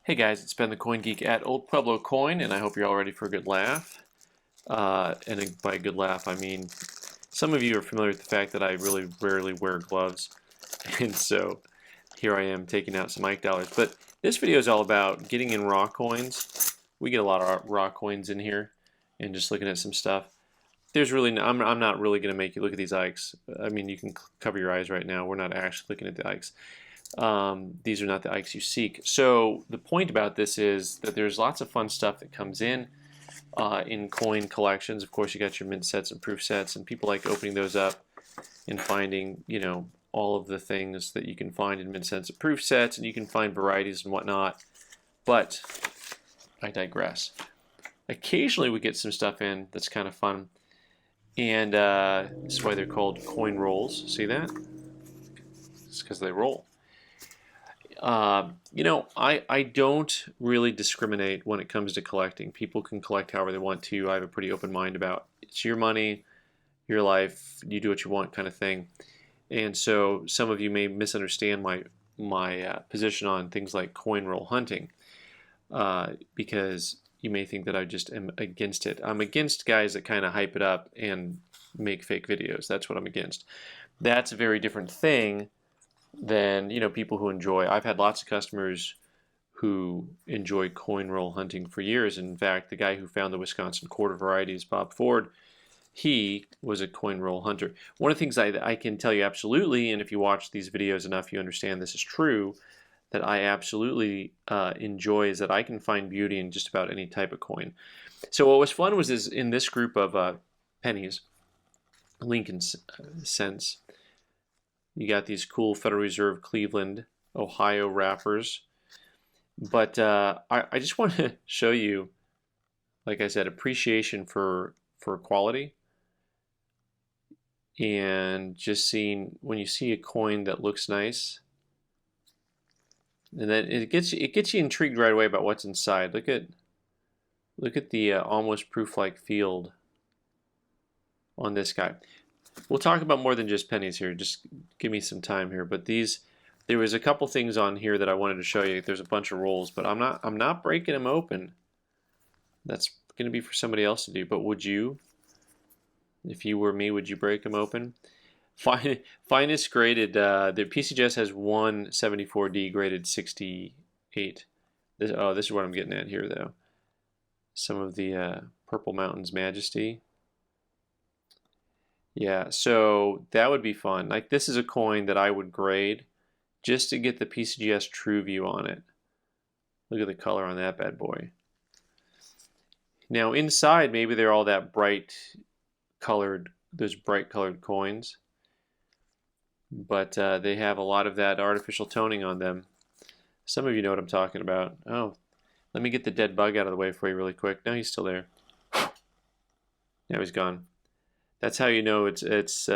Hey guys, it's Ben the Coin Geek at Old Pueblo Coin, and I hope you're all ready for a good laugh. By a good laugh, I mean some of you are familiar with the fact that I really rarely wear gloves, and so here I am taking out some Ike dollars. But this video is all about getting in raw coins. We get a lot of raw coins in here, and just looking at some stuff. There's really no, I'm not really going to make you look at these Ikes. I mean, you can cover your eyes right now. We're not actually looking at the Ikes. These are not the Ikes you seek. So the point about this is that there's lots of fun stuff that comes in coin collections. Of course, you got your mint sets and proof sets, and people like opening those up and finding, all of the things that you can find in mint sets and proof sets, and you can find varieties and whatnot. But I digress. Occasionally we get some stuff in that's kind of fun, and this is why they're called coin rolls. See that? It's because they roll. I don't really discriminate when it comes to collecting. People can collect however they want to. I have a pretty open mind about it's your money, your life, you do what you want kind of thing. And so some of you may misunderstand my position on things like coin roll hunting because you may think that I just am against it. I'm against guys that kind of hype it up and make fake videos. That's what I'm against. That's a very different thing than people who enjoy. I've had lots of customers who enjoy coin roll hunting for years. In fact, the guy who found the Wisconsin quarter varieties, Bob Ford, he was a coin roll hunter. One of the things I can tell you absolutely, and if you watch these videos enough, you understand this is true, that I absolutely enjoy is that I can find beauty in just about any type of coin. So what was fun was in this group of pennies, Lincoln cents, you got these cool Federal Reserve Cleveland, Ohio wrappers. But I just want to show you, like I said, appreciation for quality. And just seeing when you see a coin that looks nice, and then it gets you intrigued right away about what's inside. Look at the almost proof-like field on this guy. We'll talk about more than just pennies here. Just give me some time here. But there was a couple things on here that I wanted to show you. There's a bunch of rolls, but I'm not breaking them open. That's going to be for somebody else to do. But would you, if you were me, would you break them open? Finest graded. The PCGS has one 74D graded 68. This is what I'm getting at here, though. Some of the Purple Mountains Majesty. Yeah, so that would be fun. Like this is a coin that I would grade just to get the PCGS True View on it. Look at the color on that bad boy. Now inside, maybe they're all that those bright colored coins, but they have a lot of that artificial toning on them. Some of you know what I'm talking about. Oh, let me get the dead bug out of the way for you really quick. No, he's still there. Now he's gone. That's how you know it's that's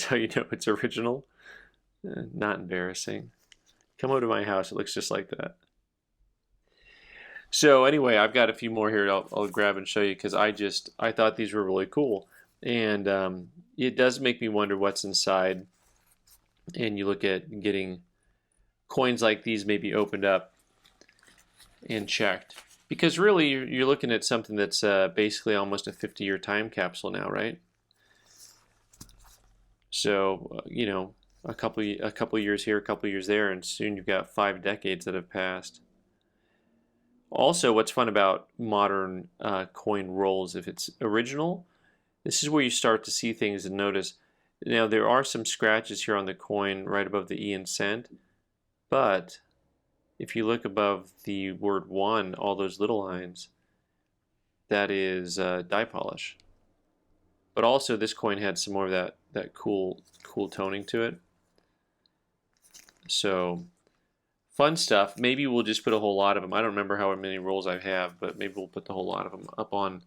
how you know it's original. Not embarrassing. Come over to my house. It looks just like that. So anyway, I've got a few more here. I'll grab and show you because I thought these were really cool, and it does make me wonder what's inside. And you look at getting coins like these maybe opened up and checked. Because really, you're looking at something that's basically almost a 50-year time capsule now, right? So a couple years here, a couple years there, and soon you've got 5 decades that have passed. Also, what's fun about modern coin rolls, if it's original, this is where you start to see things and notice. Now there are some scratches here on the coin right above the E in cent, but if you look above the word 1, all those little lines, that is die polish. But also this coin had some more of that cool toning to it. So fun stuff. Maybe we'll just put a whole lot of them. I don't remember how many rolls I have, but maybe we'll put the whole lot of them up on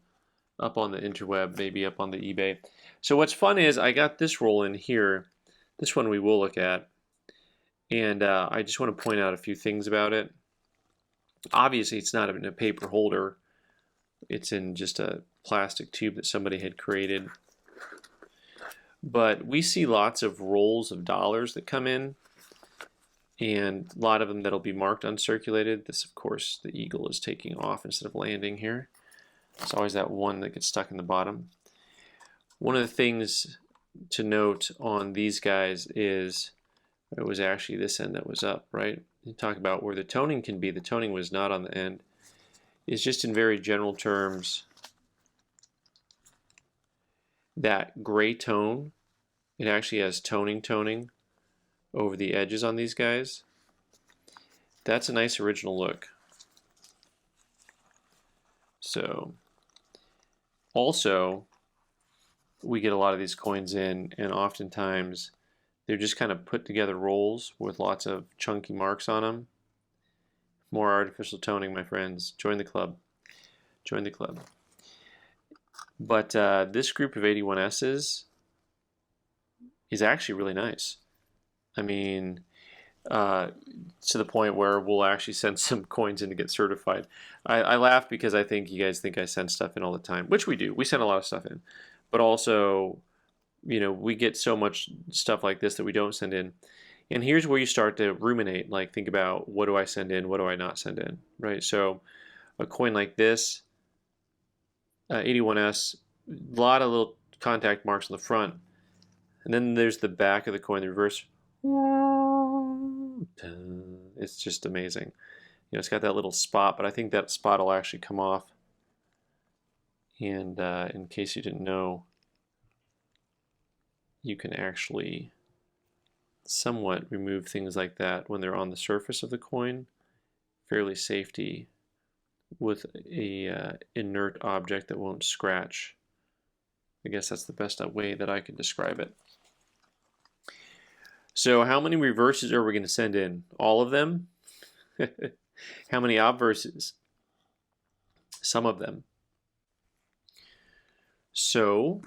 the interweb, maybe up on the eBay. So what's fun is I got this roll in here. This one we will look at. And I just want to point out a few things about it. Obviously, it's not in a paper holder. It's in just a plastic tube that somebody had created. But we see lots of rolls of dollars that come in. and a lot of them that'll be marked uncirculated. This, of course, the eagle is taking off instead of landing here. There's always that one that gets stuck in the bottom. One of the things to note on these guys is it was actually this end that was up, right? You talk about where the toning can be. The toning was not on the end. It's just in very general terms, that gray tone, it actually has toning over the edges on these guys. That's a nice original look. So also, we get a lot of these coins in, and oftentimes they're just kind of put together rolls with lots of chunky marks on them. More artificial toning, my friends. Join the club. Join the club. But this group of 81S's is actually really nice. I mean, to the point where we'll actually send some coins in to get certified. I laugh because I think you guys think I send stuff in all the time, which we do. We send a lot of stuff in. But also, you know, we get so much stuff like this that we don't send in. And here's where you start to ruminate, like think about, what do I send in, what do I not send in, right? So a coin like this, 81S, a lot of little contact marks on the front. And then there's the back of the coin, the reverse. It's just amazing. You know, it's got that little spot, but I think that spot will actually come off. And in case you didn't know, you can actually somewhat remove things like that when they're on the surface of the coin fairly safely with a inert object that won't scratch. I guess that's the best way that I can describe it. So how many reverses are we going to send in? All of them? How many obverses? Some of them. So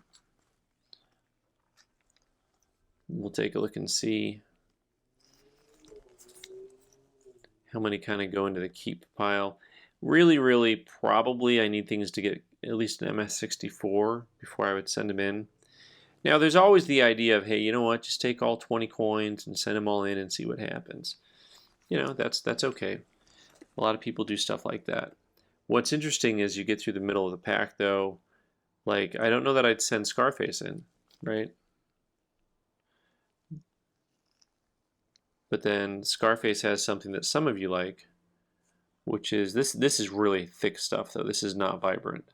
we'll take a look and see how many kind of go into the keep pile. Really, probably I need things to get at least an MS64 before I would send them in. Now, there's always the idea of, hey, you know what, just take all 20 coins and send them all in and see what happens. You know, that's okay. A lot of people do stuff like that. What's interesting is you get through the middle of the pack, though, like, I don't know that I'd send Scarface in, right? But then Scarface has something that some of you like, which is this is really thick stuff, though. This is not vibrant.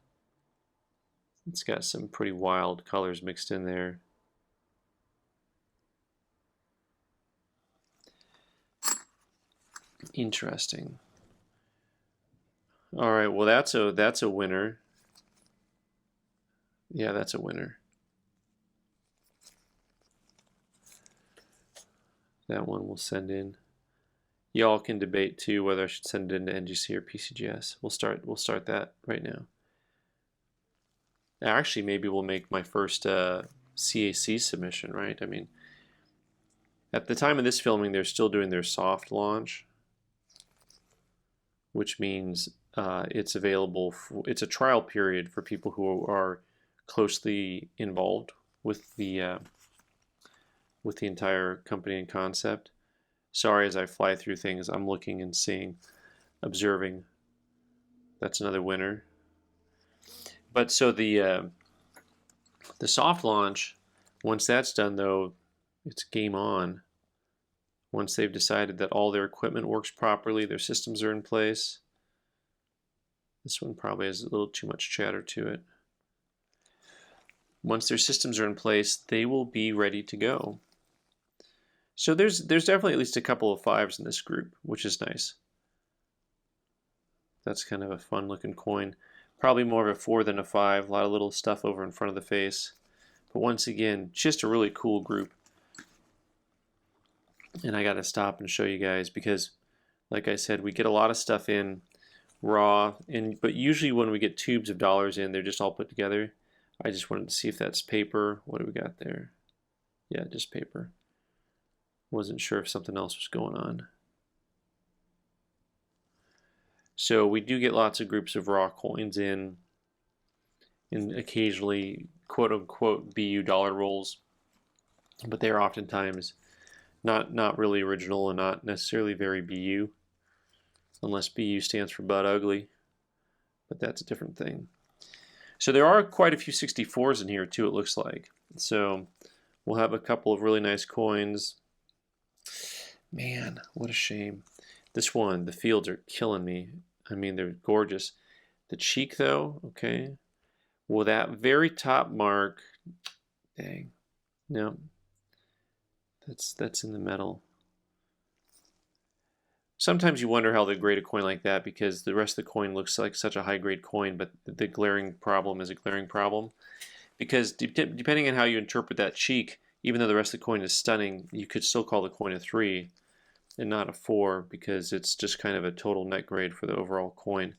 It's got some pretty wild colors mixed in there. Interesting. All right, well that's a winner. Yeah, that's a winner. That one we'll send in. Y'all can debate too whether I should send it into NGC or PCGS. We'll start that right now. Actually, maybe we'll make my first CAC submission, right? I mean, at the time of this filming, they're still doing their soft launch, which means it's available. It's a trial period for people who are closely involved with the entire company and concept. Sorry, as I fly through things, I'm looking and seeing, observing. That's another winner. But so the soft launch, once that's done, though, it's game on. Once they've decided that all their equipment works properly, their systems are in place. This one probably has a little too much chatter to it. Once their systems are in place, they will be ready to go. So there's definitely at least a couple of 5s in this group, which is nice. That's kind of a fun looking coin. Probably more of a 4 than a 5. A lot of little stuff over in front of the face. But once again, just a really cool group. And I got to stop and show you guys because, like I said, we get a lot of stuff in raw. But usually when we get tubes of dollars in, they're just all put together. I just wanted to see if that's paper. What do we got there? Yeah, just paper. Wasn't sure if something else was going on. So we do get lots of groups of raw coins in, and occasionally quote-unquote BU dollar rolls, but they're oftentimes Not really original and not necessarily very BU, unless BU stands for butt ugly, but that's a different thing. So there are quite a few 64s in here too, it looks like. So we'll have a couple of really nice coins. Man, what a shame. This one, the fields are killing me. I mean, they're gorgeous. The cheek though, okay. Well, that very top mark, dang, no, that's in the metal. Sometimes you wonder how they grade a coin like that because the rest of the coin looks like such a high grade coin, but the glaring problem is a glaring problem. Because depending on how you interpret that cheek, even though the rest of the coin is stunning, you could still call the coin a 3 and not a 4 because it's just kind of a total net grade for the overall coin.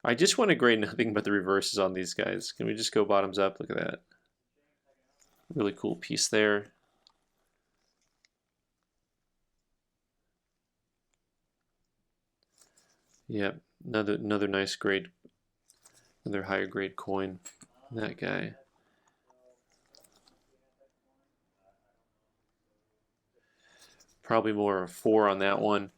I just want to grade nothing but the reverses on these guys. Can we just go bottoms up? Look at that. Really cool piece there. Yep, another nice grade, another higher grade coin. That guy. Probably more of a 4 on that one.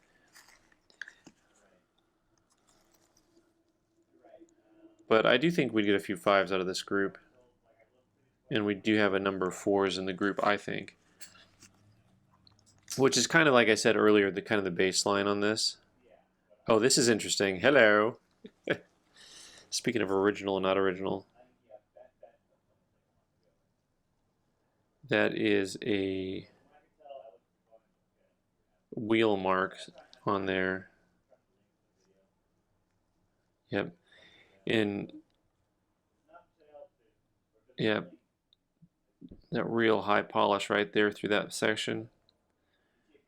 But I do think we'd get a few 5s out of this group. And we do have a number of 4s in the group, I think. Which is kind of like I said earlier, the kind of the baseline on this. Oh, this is interesting. Hello. Speaking of original and not original. That is a wheel mark on there. Yep. Yep. That real high polish right there through that section.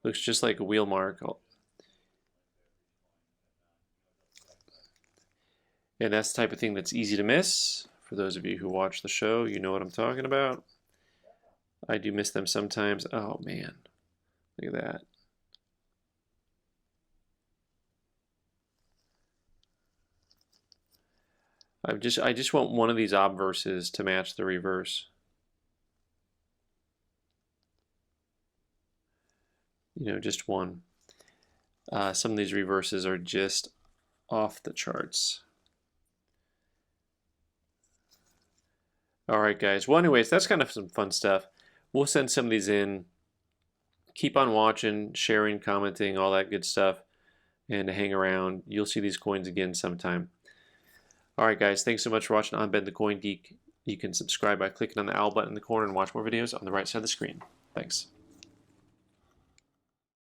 Looks just like a wheel mark. And that's the type of thing that's easy to miss. For those of you who watch the show, you know what I'm talking about. I do miss them sometimes. Oh man, look at that. I just want one of these obverses to match the reverse. You know, just one. Some of these reverses are just off the charts. All right, guys. Well, anyways, that's kind of some fun stuff. We'll send some of these in. Keep on watching, sharing, commenting, all that good stuff, and hang around. You'll see these coins again sometime. All right, guys. Thanks so much for watching. I'm Ben the Coin Geek. You can subscribe by clicking on the owl button in the corner and watch more videos on the right side of the screen. Thanks.